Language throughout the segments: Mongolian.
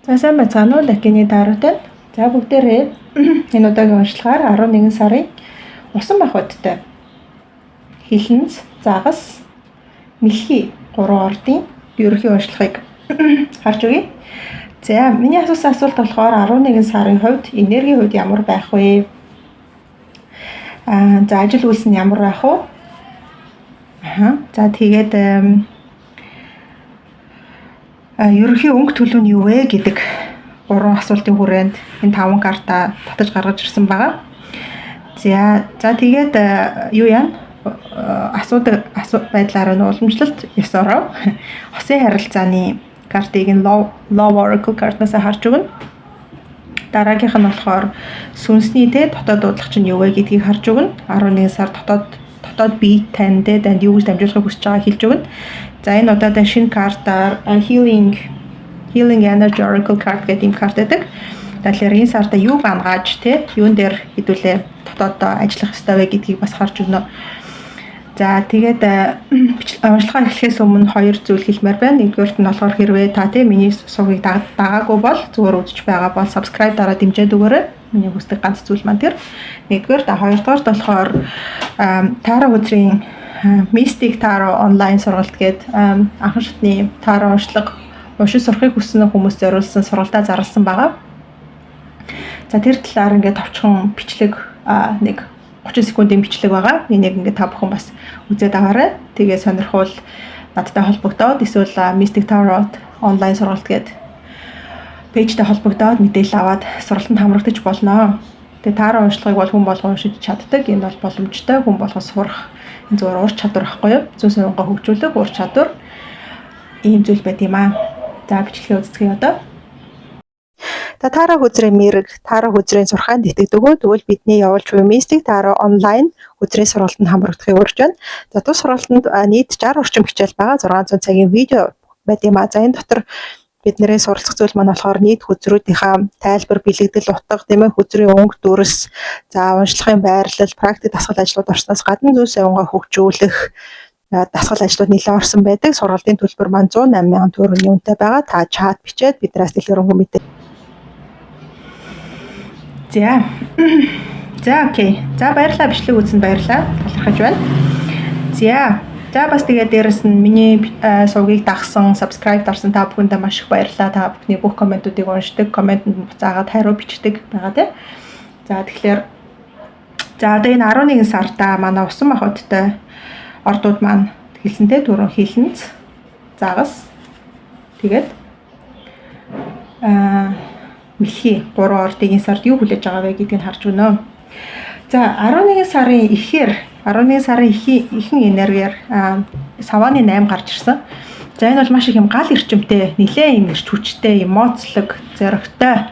За сайн байцгаана уу Лакины тааруутай. За бүгдээрээ энэ удаагийн уншлагаар 11 сарын усан махбодтой хилэнц, загас, мэлхий 3 ордын ерөнхий уншлагыг харж өгье. За миний асуусан асуулт болохоор 11 сарын хувьд энергийн хувьд ямар байх вэ? За ажил үйлс нь ямар байх вэ? За тэгээд ерөнхий өнгө төлөв нь юу вэ гэдэг 3 асуултын хүрээнд энэ 5 карта татаж гаргаж ирсэн байгаа. За тэгээд юу яа? Асуудаг байдлаараа нь уламжлалт ёсороо хосын харилцааны картыг нь Love Oracle картнаас харж өгнө. Дараагийнх нь болохоор сүнсний дотоод дуудлага чинь юу вэ гэдгийг харж өгнө. 11 сар дотоод бие танд юу гэж дамжуулахыг хүсэж байгааг хэлж өгнө. За энэ удаагийн шинэ картаар Healing Energy Oracle card гэдэг юм карт байдаг. Тэгэхээр энэ сарда юу гангааж юун дээр хэдүүлээ дотоод ажиллах ёстой вэ гэдгийг бас харж өгнө. За тэгээд уншлагаа эхлэхээс өмнө 2 зүйл хэлмээр байна. Нэгдүгээрт нь болохоор хэрвээ та миний сувгийг дагаагүй бол зүгээр үзэж байгаа бол subscribe дараад дэмжиж өгөөрэй. Миний хүсдэг ганц зүйл маань тэр. Нэгдүгээр хоёрдугаарт болохоор Таро өдрийн Mystic Tarot онлайн сургалт гэдэг анхан шатны таро уншлага уншиж сурахыг хүссэн хүмүүст зориулсан сургалтаа зарласан байгаа. За тэр талаар ингээд товчхон бичлэг нэг 30 секундын бичлэг байгаа. Энийг ингээд та бүхэн бас үзээд аваарай. Тэгээ сонирхвол надтай холбогдоод эсвэл Mystic Tarot онлайн сургалт гэдэг пэйжтэй холбогдоод мэдээлэл аваад сургалтанд хамрагдаж болно. Тэгээ таро уншлагыг бол хүн болгон уншиж чаддаг. Энэ бол боломжтой. Хүн болгон сурах энэ зүгээр ур чадвар байхгүй юу? Зүүн сонгоо хөгжүүлэх ур чадвар ийм зүйл байт юм аа. За бичлэгээ үздэхээ одоо. Таро хөзрийн мэрэг, таро хөзрийн сурхаанд итгэдэг. Тэгвэл бидний явуулж буй Mystic Tarot онлайн хөзрийн сургалтанд хамрагдахыг урьж байна. За тус сургалтанд нийт 60 орчим хичээл байгаа. 600 цагийн видео байт юм аа. За энэ дотор бидний суралцах зүйл маань болохоор нийт хөзрүүдийнхаа тайлбар, бэлэгдэл, утга, хөзрийн өнгө, дүрс, за уншлагын байрлал, практик дасгал ажлууд орсноос гадна зүй сонгоо хөгжүүлэх дасгал ажлууд нэлээд орсон байдаг. Сургалтын төлбөр маань 108,000 төгрөгийн үнэтэй байгаа. Та чат бичээд биднээс дэлгэрэнгүй мэдээ. За окей. За баярлалаа, бичлэг үзсэнд баярлалаа. Талархаж байна. За бас тэгээд дээрэс нь миний сувгийг дагсан, subscribe дарсан та бүхэндээ маш их баярлалаа. Та бүхний бүх комментуудыг уншдаг, комментэнд буцаагаад хариу бичдэг байгаа тийм. За тэгэхээр одоо энэ 11 сарда манай усан махбодтой ордууд маань хэлсэнтэй түрүүн хилэнц, загас, тэгээд мэлхий 3 ордын энэ сард юу хүлээж байгаа вэ гэдгийг харж өгнө. За 11 сарын ихэнх энергиэр саваны 8 гарч ирсэн. За энэ бол маш их юм гал эрчимтэй, нэлээд юм ирч хүчтэй, эмоцлог, зоригтой,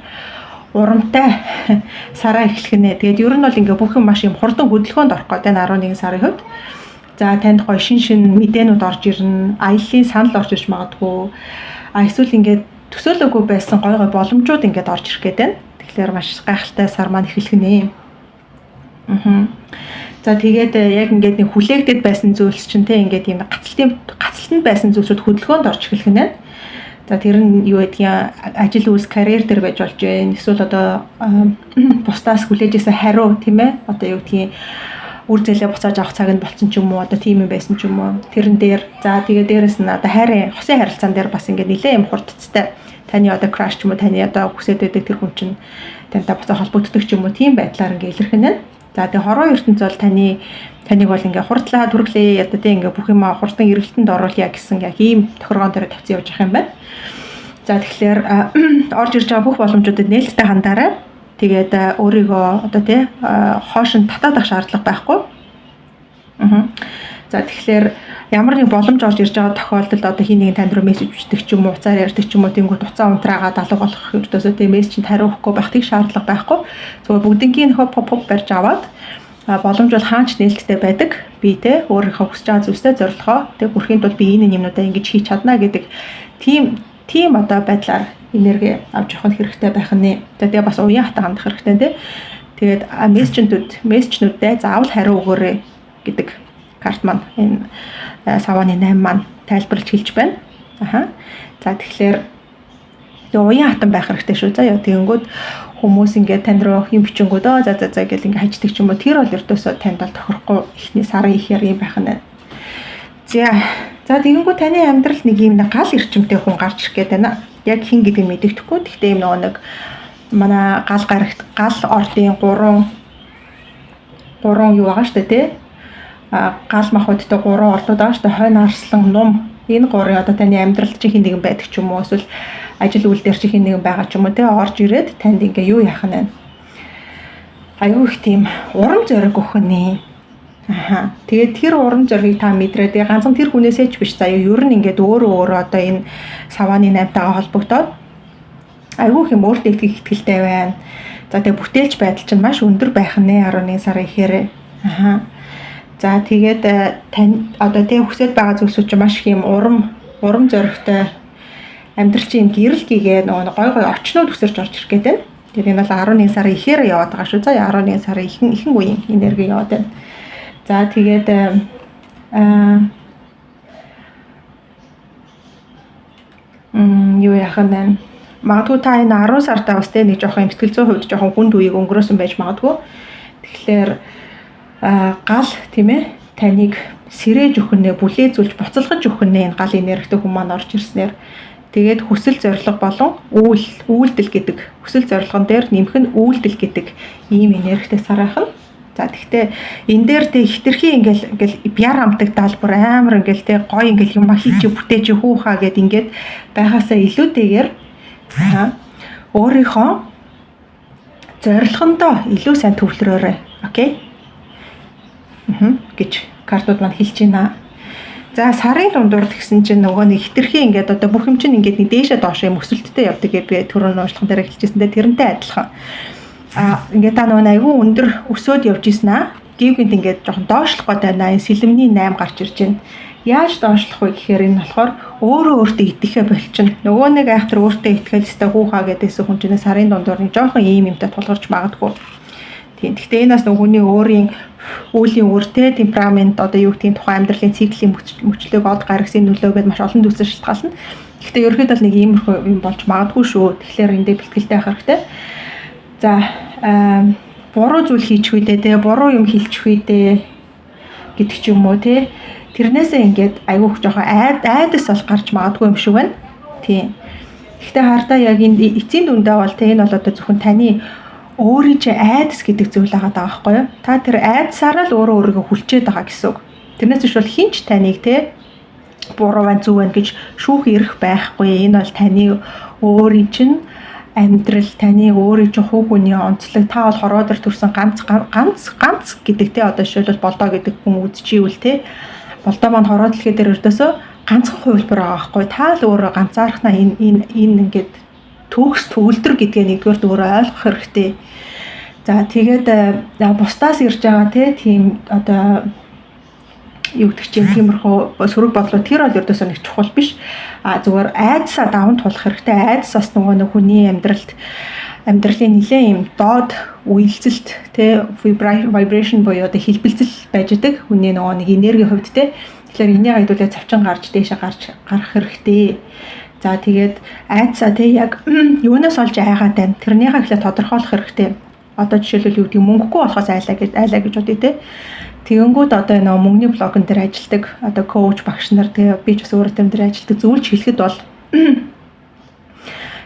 урамтай сараа эхлэх нэ. Тэгээд ер нь бол ингээ бүх юм маш юм хурдан хөдөлгөөнд орох гэдэг нь 11 сарын хувьд. За танд гоё шин мэдээнүүд орж ирнэ, аяллаа санал орж ирж магадгүй. Эсвэл ингээд төсөөлөөгүй байсан гой боломжууд ингээд орж ирэх гээд байна. Тэгэхээр маш гайхалтай сар маань эхлэх нэ. За тэгээд яг ингээд нэг хүлээгдэд байсан зүйлс чинь ингээд юм гацалтанд байсан зүйлсүүд хөдөлгөөнд орж эхлэх нэ. За тэр нь юу гэдгийг ажил үйлс карьер дээр байж болж байна. Эсвэл одоо бусдаас хүлээжсэн хариу тийм ээ. Одоо юу гэдгийг үр зээлээ буцааж авах цаг нь болцсон ч юм уу, одоо тийм юм байсан ч юм уу. Тэрэн дээр за тэгээд дээрэс нь одоо хосын харилцаан дээр бас ингээд нэлээд юм хурдцтай таны одоо crush ч юм уу, таны одоо хүсэж байдаг тэр хүн чинь тантай буцаа холбогддог ч юм уу, тийм байдлаар ингээд илэрхэнэ. За тэгээд хорвоо ертөнц бол таныг бол ингээд хурдлаа түрглээ одоо тийм ингээд бүх юм хурдан эргэлтэнд оруулъя гэсэн яг ийм тохиргоон дээр тавьсан явж байгаа юм байна. За тэгэхээр орж ирж байгаа бүх боломжуудад нээлттэй хандаарай. Тэгээд өөрийгөө одоо хоошин татаад ах шаардлага байхгүй. За тэгэхээр ямар нэг боломж орж ирж байгаа тохиолдолд одоо хин нэгэн танд руу мессеж бичдэг ч юм уу, уцаар ярьдаг ч юм уу, тэнгуут уцаа унтраагаад алга болох ердөөсөө мессежинд хариулахгүй байх тийм шаардлага байхгүй. Зөвхөн бүгднгийн pop барьж аваад боломж бол хаач нээлттэй байдаг. Би өөрийнхөө хүсэж байгаа зүйлстэй зорилгоо бүрхийн тулд би энэ юмнуудаа ингэж хийж чадна гэдэг тийм одоо байдлаар энерги авч явах хэрэгтэй байх нь. Тэгээд бас уян хата хандах хэрэгтэй тийм. Тэгээд мессежнүүдэд заавал хариу өгөөрэй гэдэг карт маань энэ саваны 8 маань тайлбарлаж хэлж байна. За тэгэхээр Тэгээ уян хатан байх хэрэгтэй шүү. За яа тэгэнгүүт хүмүүс ингээд тань руу юм бичингүүд за гэл ингээд хаждаг ч юм уу. Тэр бол ердөөсөө танд бол тохирохгүй ихний сарын ихээр юм байх нь. За тэгэнгүүт таны амьдралд нэг юм гал эрчимтэй хүн гарч ирэх гээд байна. Яг хин гэдгийг мэддэхгүй. Гэхдээ юм нэг манай гал ордын 3 юу байгаа штэ тий. Гал махбодтой 3 ордууд байгаа штэ. Хойно арслан нум энэ 3 одоо таны амьдралд чи хин нэгэн байдаг ч юм уу эсвэл ажил үйл дээр чи хин нэгэн байгаа ч юм уу тий орж ирээд танд ингээ юу яах нь. Аюу их тийм урам зориг өгөх нэ. Тэгээд тэр урам зориг та мэдрээд ганцхан тэр хүнээсээ ч биш заяа ер нь ингээд өөрөө одоо энэ савааны 8-тайгаа холбогдоод аюу их юм өөртөө ихтэй байна. За тэгээд бүтээлч байдал чинь маш өндөр байх нэ 11 сарын ихээр. За тэгээд тань одоо тэг хүсэж байгаа зүйлсүүд чинь маш их юм урам зоригтой амьдрал чинь гэрэл гээгээ нөгөө гой очнууд өсөрч орж ирэх гээд байна. Тэгээд энэ бол 11 сарын ихээр яваад байгаа шүү. За 11 сарын ихэнх үеийн энерги яваад байна. За тэгээд юу яах вэ? Магадгүй та энэ 10 сартаа бас тэ нэг жоохон сэтгэл зүйн хувьд жоохон хүнд үеийг өнгөрөөсөн байж магадгүй. Тэгэхээр гал тийм ээ таныг сэрээж өгнө, бүлээзүүлж буцалгаж өгнө энэ гал энергитэй хүмүүс маань орж ирснээр тэгээд хүсэл зориг болон үйлдэл гэдэг хүсэл зорилгон дээр нэмэх нь үйлдэл гэдэг ийм энергитэй сарайх нь. За тэгтээ энэ дээр тэг хитрхи ингээл бяр амтдаг даалбар амар ингээл тэг гой ингээл юм хийж бүтээж хүүхаа гэд ингээд байхаасаа илүүтэйгээр өөрийнхөө зорилгондоо илүү сайн төвлөрөөрэй. Окей? гэж картууд маань хэлж байна. За сарын дундуур тэгсэн чинь нөгөө нэг хитрхи ингээд одоо бүх юм чинь ингээд нэг дээшээ доош юм өсөлттэй явдаг гэж би түрүүн уншлаган дээр хэлчихсэндээ тэрнтэй адилхан. Ингээд та нөгөө айгүй өндөр өсөөд явж ийсэн аа. Гівгэнт ингээд жоохон доошлох гэдэг байна. Сэлмний 8 гарч ирж байна. Яаж доошлох вэ гэхээр энэ болохоор өөртөө итгэхэ болчихно. Нөгөө нэг айхтар өөртөө итгэл өстэй хүүхаа гэдээсээ хүн чинь сарын дундуур нэг жоохон ийм юмтай тулгарч магадгүй. Тийм. Гэхдээ энэ бас нөгөө хүний өөрийн үеийн үртэй темперамент одоо юу гэдгийг тухайн амьдралын циклийн мөчлөг од гаргасан нөлөөгээд маш олон зүйлсээр шалтгаална. Гэхдээ ерөөхдөө л нэг иймэрхүү юм болж магадгүй шүү. Тэгэхээр эндээ бэлтгэлтэй байх хэрэгтэй. За буруу зүйл хийчих үедээ те буруу юм хэлчих үедээ гэдэг ч юм уу те тэрнээсээ ингээд айгүйх жоохон айдас бол гарч магадгүй юм шиг байна. Тийм. Гэхдээ хардаа яг энэ эцсийн дүндээ бол те энэ бол одоо зөвхөн таны өөрийн чинь айдас гэдэг зүйл байгаа байхгүй юу? Та тэр айдсаараа л өөрийгөө хүлчээд байгаа гэсэн үг. Тэрнээс биш бол хинч таныг те буруу байна зөв байна гэж шүүх эрх байхгүй. Энэ бол таны өөрийн чинь амьдрал таны өөрийн чинь хувь хүний онцлог та бол хороо дээр төрсэн ганц гэдэг те одоо жишээлбэл болдоо гэдэг хүн үзчихвэл те болдоо маань хороо дэлхий дээр өрдөөсөө ганцхан хувилбар байгаа байхгүй. Та л өөрөө ганцаархнаа энэ ингээд төгс төгөлдөр гэдгээ нэгдүгээр өөрөө ойлгох хэрэгтэй. За тэгээд бусдаас ирж байгаа тийм одоо юу гэдэг чинь тиймэрхүү сөрөг бодлоо тэр бол ердөөсөө нэг чухал биш. Зүгээр айдсаа даван тулах хэрэгтэй. Айдсаас нөгөө нэг хүний амьдралын нэлээд юм доод үйлцэлт те vibration буюу одоо хэлбэлзэл байж байгаа хүний нөгөө нэг энерги хувьд те. Тэгэхээр энийг хайдуулаад цавчин гарч дээшээ гарах хэрэгтэй. За тэгээд айдсаа те яг юунаас олж айгаад байна. Тэрнийхээ ихлэ тодорхойлох хэрэгтэй. Одоо жишээлбэл юу гэдэг мөнгөгүй болохоос айлаа гэж бодъё те. Тэгэнгүүт одоо энэ мөнгөний блогн дээр ажилладаг одоо коуч багш нар тэгээ би ч бас өөрөө тэр ажилладаг зөвлөж хэлэхэд бол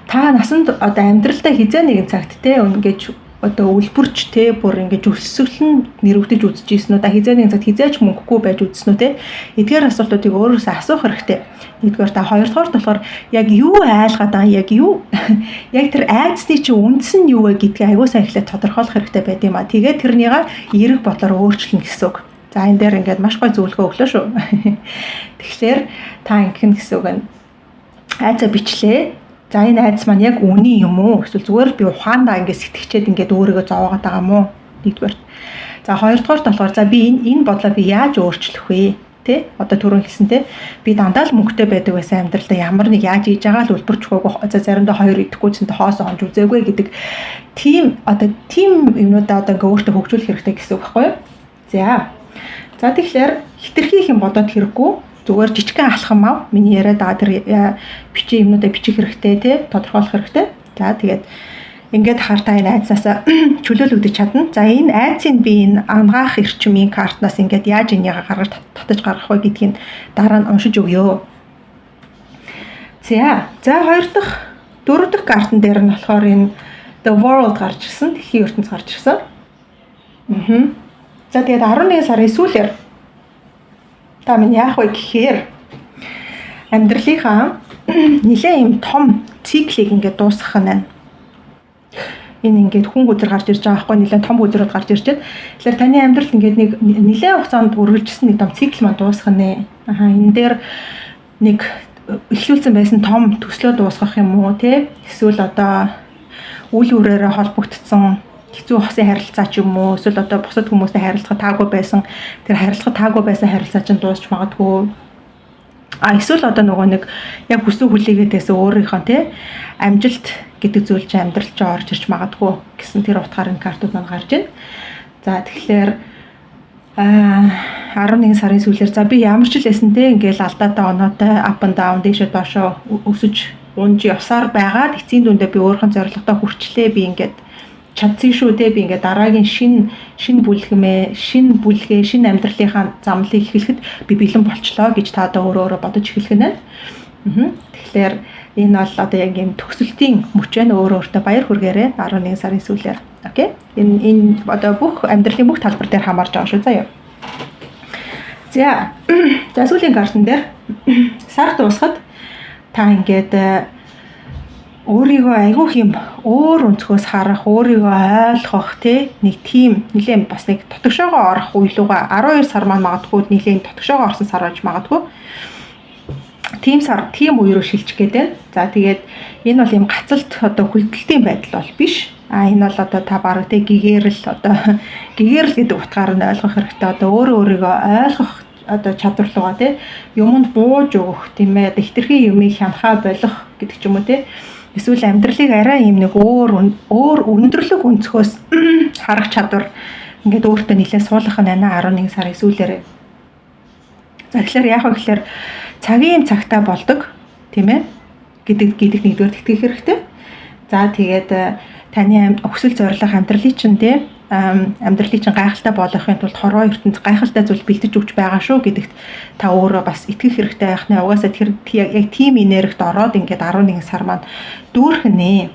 та насанд одоо амьдралдаа хизээ нэгэн цагт те ингэж одоо үлбэрч те бүр ингэж өсвөлн нэрвэгдэж үзэж ийсэн үү да хизээ нэгэн цагт хизээч мөнгөгүй байж үзсэн үү те эдгээр асуултуудыг өөрөөсөө асуух хэрэгтэй. Нэгдүгээр та хоёрдугаар болохоор яг юу айлгаад байгаа яг тэр айдсны чинь үндс нь юу вэ гэдгийг аягүй сайн ихлэ тодорхойлох хэрэгтэй байд юм а. Тэгээд тэрнийга эерэг бодлоор өөрчлөн гэсэн үг. За энэ дээр ингээд маш гой зөвлөгөө өглөө шүү. Тэгэхээр та ингэх гэсэн үг нь айцаа бичлээ. За энэ айдас маань яг үний юм уу? Эсвэл зүгээр би ухаандаа ингээд сэтгэгчээд ингээд өөрийгөө зовоогоод байгаа юм уу? Нэгдүгээр. За хоёрдугаар болохоор за би энэ бодлоо би яаж өөрчлөх вэ? Тэ одоо түрүүн хэлсэн тэ би дандаа л мөнгөтэй байдаг байсан амьдралдаа ямар нэг яаж хийж байгаа л үлбэрч хөөг за заримдаа хоёр идэхгүй ч гэсэн хоос онж үзээгүй гэдэг тийм юмнуудаа одоо ингээ өөртөө хөгжүүлэх хэрэгтэй гэсэн үг байхгүй юу? За тэгэхээр хитрхи их юм бодоод хэрэггүй зүгээр жижигхэн алхам мав. Миний яриад байгаа тэр бичиг юмнуудаа бичих хэрэгтэй тий, тодорхойлох хэрэгтэй. За тэгээд ингээд хартаа энэ айдсаасаа чөлөөлөгдөж чадна. За энэ айдсыг би энэ ангаах эрчмийн картнаас ингээд яаж энийг гаргаж татаж гаргах вэ гэдгийг дараа нь уншиж өгье. За хоёр дахь, дөрөв дахь картн дээр нь болохоор энэ The World гарч ирсэн. Дэлхийн ертөнц гарч ирсэн. За тэгээд 11 сарын сүүлээр та минь яах вэ гэхээр амьдралынхаа нэлээд юм том циклийг ингээд дуусгах нь байна. Энэ ингээд хүн гүзэр гарч ирж байгаа байхгүй, нэлээд том гүзрүүд гарч ирж байна. Тэгэхээр таны амьдралд ингээд нэг нэлээд хугацаанд үргэлжилсэн нэг том цикл маань дуусгах нэ. Энэ дээр нэг эхлүүлсэн байсан том төслөө дуусгах юм уу те? Эсвэл одоо үйл үрээрээ холбогдсон хэцүү хосын харилцаа ч юм уу, эсвэл одоо бусад хүмүүстэй харилцах таагүй байсан, тэр харилцах таагүй байсан харилцаа чинь дуусч магадгүй. Эсвэл одоо нөгөө нэг яг хүссэн хүлээгээдээс өөрийнхөө те амжилт гэдэг зүйл чинь амьдрал чинь орж ирж магадгүй гэсэн тэр утгаар энэ картууд маань гарч байна. За тэгэхээр 11 сарын сүүлээр за би ямар ч л байсан те ингээл алдаатай оноотой up and down дэшээ доошоо өсөж унж явсаар байгаад эцсийн дүндээ би өөрийнхөө зорилгодоо хүрчлээ, би ингээд чадсан шүү те, би ингээд дараагийн шин бүлгээ, шин амьдралынхаа замлыг эхлэхэд би бэлэн болчлоо гэж та одоо өөрөө бодож эхлэх нь. Тэгэхээр энэ бол одоо яг юм төгсөлтийн мөч байна. Өөртөө баяр хүргээрэй 11 сарын сүүлээр. Окей. Энэ одоо бүх амьдралын бүх талбар дээр хамаарж байгаа шүү заяа. За сүүлийн картн дээр сар дуусахад та ингээд өөрийгөө айгүйх юм өөр өнцгөөс харах, өөрийгөө ойлгох тий нэг тийм нэлээд бас нэг дотгошоогоо орох үеилүүгээ 12 сар маань магадгүй нэлээд дотгошоогоо орсон сар байж магадгүй. Тийм үе рүү шилжих гээд байна. За тэгээд энэ бол юм гацалт одоо хүлдэлтийн байдал бол биш. Энэ бол одоо та бараг тий гэгэрэл гэдэг утгаар нь ойлгох хэрэгтэй. Одоо өөрийгөө ойлгох одоо чадвар руугаа тий юмд бууж өгөх тийм ээ, хитрхи юмыг хянахаа болох гэдэг ч юм уу тий. Эсвэл амьдралыг арай юм нэг өөр өндөрлөг өнцгөөс харах чадвар ингээд өөртөө нэлээд суулгах нь 11 сарын сүүлээр. За тэгэхээр яах вэ гэхээр цагийн цагтаа болдог тийм ээ гэдэг нэгдүгээр тэтгэх хэрэгтэй. За тэгээд таны өсөл зорилго амьдралын чинь тийм амьдралын чинь гайхалтай болгохын тулд хорвоо ертөнд гайхалтай зүйл бэлдэж өгч байгаа шүү гэдэгт та өөрөө бас итгэх хэрэгтэй байх нэ. Угаасаа тэр яг тим энергид ороод ингээд 11 сар маань дүүрэх нэ.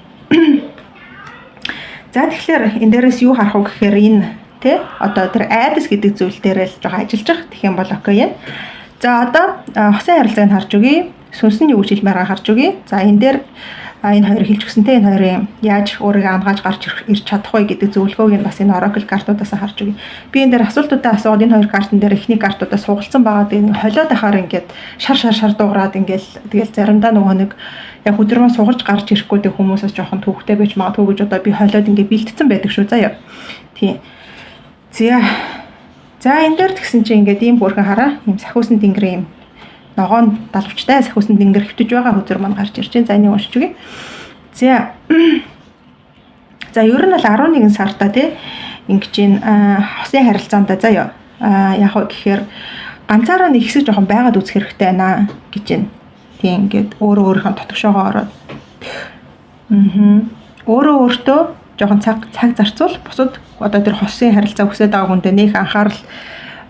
За тэгэхээр энэ дээрээс юу харах вэ гэхээр энэ тий одоо тэр айдас гэдэг зүйл дээр л жоо ажиллаж байгаа. Тэгэх юм бол окей юм. За одоо хосын харилцааг харж өгье. Сүнс нь юу гэж хэлмээр байгаа харж өгье. За энэ дээр энэ хоёр хэлж өгсөнтэй энэ хоёрын яаж өөрийгөө ангааж гарч ирж чадах вэ гэдэг зөвлөгөөг нь бас энэ oracle картуудаас харж өгье. Би энэ дээр асуултуудаа асууад энэ хоёр картн дээр эхний картуудаас сугалсан байгаа. Тэгээд холиод ахаар ингээд шар дуугараад ингээд тэгэл заримдаа нөгөө нэг яг өдрөмөө сугалж гарч ирэхгүй дэх хүмүүсээс жоохон төвхтэй байж магадгүй гэж одоо би холиод ингээд бэлтцсэн байдаг шүү заяа. Тийм. За энэ дээр тэгсэн чинь ингээд ийм бүрхэн хараа. Ийм сахиусан тэнгэр юм ногоон далавчтай сахиусан тэнгэр хөвтөж байгаа хөдөр маань гарч ирж байна. За энийг уншиж өгье. За ер нь бол 11 сарда тий ингэж хосын харилцаанд заяа. Яг хөө гэхээр ганцаараа нэг хэсэг жоохон байгаад үзэх хэрэгтэй байна гэж байна. Тийм ингээд өөрийнхөө дотгошоогоо ороод. Өөртөө жоохон цаг зарцуул бусад одоо тэр хосын харилцаа хүсэж байгаа хүндээ нэг анхаарал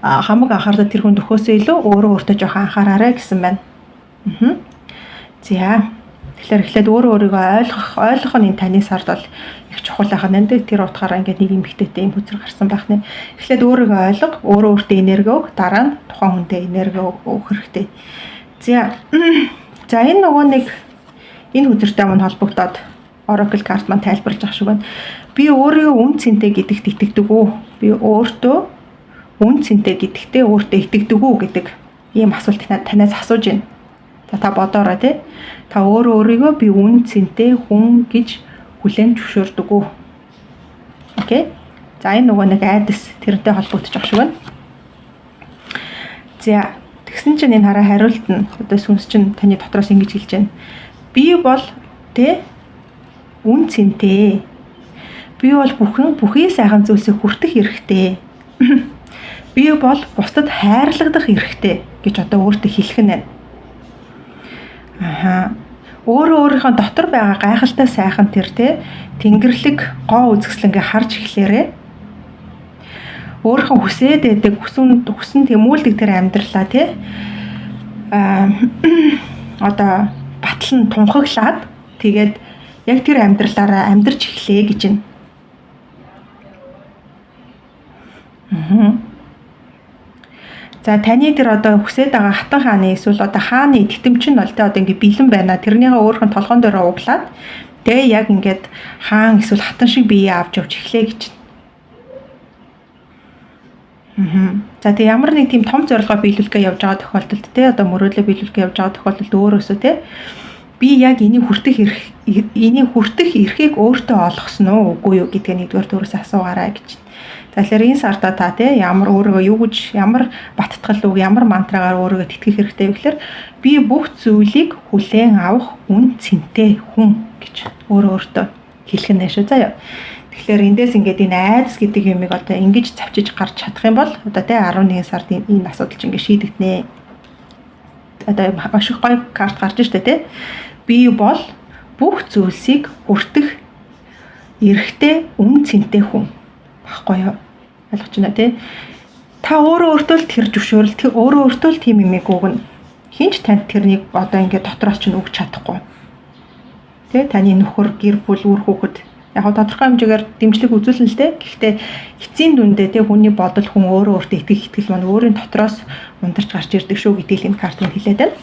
хамаг анхаарал тэр хүнд өгөхөөсөө илүү өөртөө жоохон анхаараарай гэсэн байна. За тэгэхээр эхлээд өөрийгөө ойлгох нь энэ таны сард бол их чухал байх нь. Тэр утгаараа ингээд нэг юм ихтэйтэй юм хүзэр гарсан байх нэ. Эхлээд өөрийгөө ойлго, өөртөө энерги өг, дараа нь тухайн хүндээ энерги өгөх хэрэгтэй. За энэ нөгөө нэг энэ хүзэртэй мань холбогдоод oracle card маань тайлбарлаж байгаа шиг байна. Би өөрийгөө үн цэнтэй гэдэгт итгэдэг үү? Би өөртөө үн цэнтэй гэдэгтээ өөртөө итгэдэг үү гэдэг ийм асуулт танаас асууж байна. Та бодоорой тий. Та өөрийгөө би үн цэнтэй хүн гэж хүлээн зөвшөөрдөг үү? Окей. За энэ нөгөө нэг айдас тэрнтэй холбогдож байгаа шиг байна. За тэгсэн чинь энэ хараа хариулт нь одоо сүнс чинь таны дотроос ингэж хэлж байна. Би бол тий үн цэнтэй. Би бол бүхий сайхан зүйлсийг хүртэх хэрэгтэй. Би бол бусдад хайрлагдах эрхтэй гэж одоо өөртөө хэлэх нь байна. Өөрийнхөө дотор байгаа гайхалтай сайхан тэр тэнгэрлэг гоо үзэсгэлэнгээ харж эхлээрээ өөрийнхөө хүсээд байдаг хүсэн тэмүүлдэг тэр амьдралаа одоо батлан тунхаглаад тэгээд яг тэр амьдралаараа амьдарч эхлэе гэж байна. За таны тэр одоо хүсээд байгаа хатан хааны эсвэл одоо хааны тэтэмчин бол одоо ингэ бэлэн байна. Тэрнийгээ өөрхөн толгоон дээр углаад тэгээ яг ингээд хаан эсвэл хатан шиг бие авч явж эхлэе гэж. За тэг ямар нэг тийм том зорилгоо биелүүлэхээ явж байгаа тохиолдолд одоо мөрөөдлөө биелүүлэхээ явж байгаа тохиолдолд өөрөөсөө би яг энийг хүртэх эрхийг өөртөө олгосон уу үгүй юу гэдгээ нэгдүгээр төрөөс асуугаарай гэж. Тэгэхээр энэ сарда та ямар өөрийгөө юу гэж ямар баттгал үг ямар мантрагаар өөрийгөө тэтгэх хэрэгтэй вэ гэхээр би бүх зүйлийг хүлээн авах үн цэнтэй хүн гэж өөртөө хэлэх нь шүү заяа. Тэгэхээр эндээс ингээд энэ айдас гэдэг юмыг одоо ингэж завчиж гарч чадах юм бол одоо 11 сард энэ асуудал чинь ингээд шийдэгдэнэ. Одоо маш их гоё карт гарч штэ би бол бүх зүйлсийг хүртэх эрхтэй үн цэнтэй хүн баггүй юу? Ойлгож байна та өөртөө л тэр зөвшөөрөл өөртөө л тийм юмэг өгнө. Хинч танд тэрнийг одоо ингээд дотроос ч өгч чадахгүй. Таны нөхөр, гэр бүл, үр хүүхэд яг тодорхой хэмжээгээр дэмжлэг үзүүлнэ л гэхдээ эцсийн дүндээ хүний бодол хүн өөртөө итгэх итгэл маань өөрийн дотроос ундарч гарч ирдэг шүү гэдгийг энэ картыг хэлээд байна.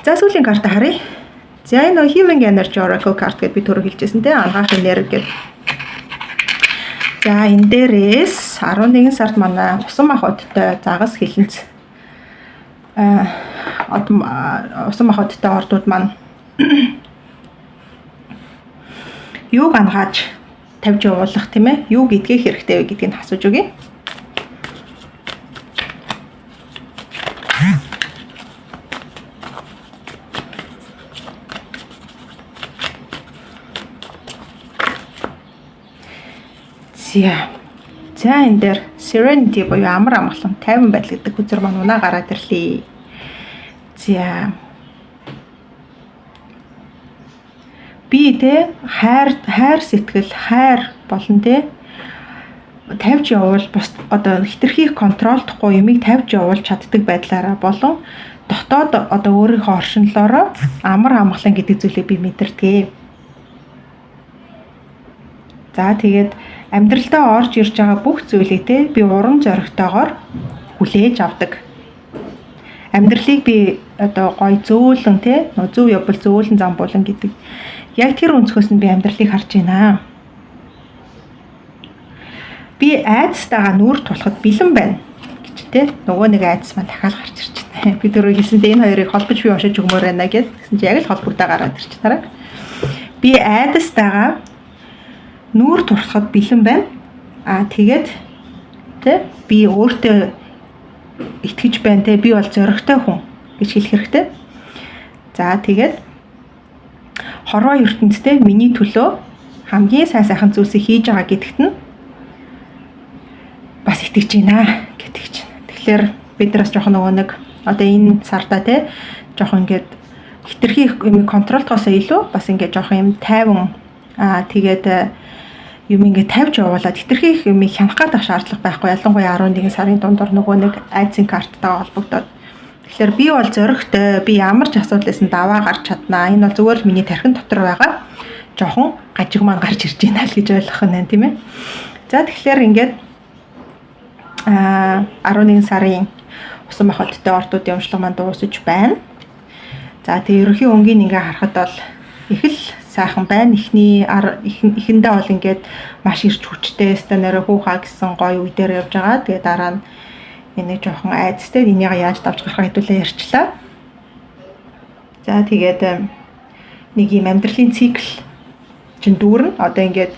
За сүүлийн карта харъя. За энэ Healing Energy Oracle карт гэдээ би түрүү хэлжсэн ангаах энерги гэдэг. За энэ дээрээс 11 сард манай усан мах одтой загас хилэнц усан мах одтой ордууд маань юуг ангааж тавьж явуулах тийм ээ? Юу гэдгийг хэрэгтэй вэ гэдгийг асууж өгье. За энэ дээр serenity буюу амар амгалан тайван байдал гэдэг үзэр маань унаа гараад ирлээ. За би хайр сэтгэл хайр болон тавьж явуул бус одоо хитрхийг контролдохгүй юмыг тавьж явуулж чаддаг байдлаараа болон дотоод одоо өөрийнхөө оршинлоороо амар амгалан гэдэг зүйлийг би мэдэрдэг. За тэгээд амьдралдаа орж ирж байгаа бүх зүйлээ би урам зоригтойгоор хүлээж авдаг. Амьдралыг би одоо гой зөөлөн зөв явбал зөөлөн зам болон гэдэг. Яг тэр өнцгөөс нь би амьдралыг харж байна. Би айдастайгаа нүүр тулахад бэлэн байна гэж нөгөө нэг айдас маань дахиад гарч ирж байна. Би түрүү хэлсэндээ энэ хоёрыг холбож би уншиж өгмөр байна гэсэн чи яг л холбогдоо гараад ирж тараа. Би айдастайгаа нүүр турахад бэлэн байна. Тэгээд би өөртөө итгэж байна би бол зоригтой хүн гэж хэлэх хэрэгтэй. За тэгээд хорвоо ертөнцтэй миний төлөө хамгийн сайхан зүйлсийг хийж байгаа гэдэгт нь бас итгэж байна гэдэг чинь. Тэгэхээр бид нараас жоохон нөгөө нэг одоо энэ сарда жоохон ингээд хитрхи юм контролтоосоо илүү бас ингээд жоохон юм тайван тэгээд юм ингээд тавьж явуулаад хитрхи юм хянах гэдэг шаардлага байхгүй. Ялангуяа 11 сарын дундор нөгөө нэг айдсын карттайгаа холбогдоод. Тэгэхээр би бол зоригтой, би ямар ч асуудлаас нь даваа гарч чаднаа. Энэ бол зүгээр л миний тархин дотор байгаа жоохон гажиг маань гарч ирж байна л гэж ойлгох нь байна тийм ээ. За тэгэхээр ингээд 11 сарын усан мах одтой ордуудын өмчлөг маань дуусаж байна. За тэгээ ерөнхий өнгийг ингээ харахад бол их л сайхан байна. Эхэндээ бол ингээд маш ирч хүчтэй станараа хүүхаа гэсэн гоё үе дээр явж байгаа. Тэгээ дараа нь энэ жоохон айцтай энийг яаж давж гарах хэдүүлээ ярьчлаа. За тэгээд нэг юм амьдралын цикл чин дүүрэн одоо ингээд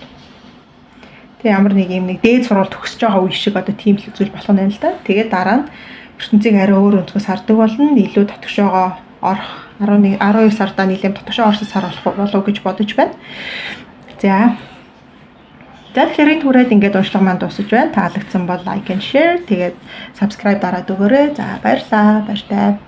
тэг ямар нэг юм нэг дээд сурвалж төгсөж байгаа үе шиг одоо тийм л зүйл болох нь л да. Тэгээд дараа нь ертөнцийг арай өөр өнцгөөс хардаг болно. Илүү татгшоогоо орох 12 сардаа нийлэм татгшоо орсон сар болох болов гэж бодож байна. За тэгэхээр энэ түрээд ингээд уншлага маань дуусаж байна. Таалагдсан бол like and share тэгээд subscribe дараад өгөөрэй. За баярлалаа. Баяртай.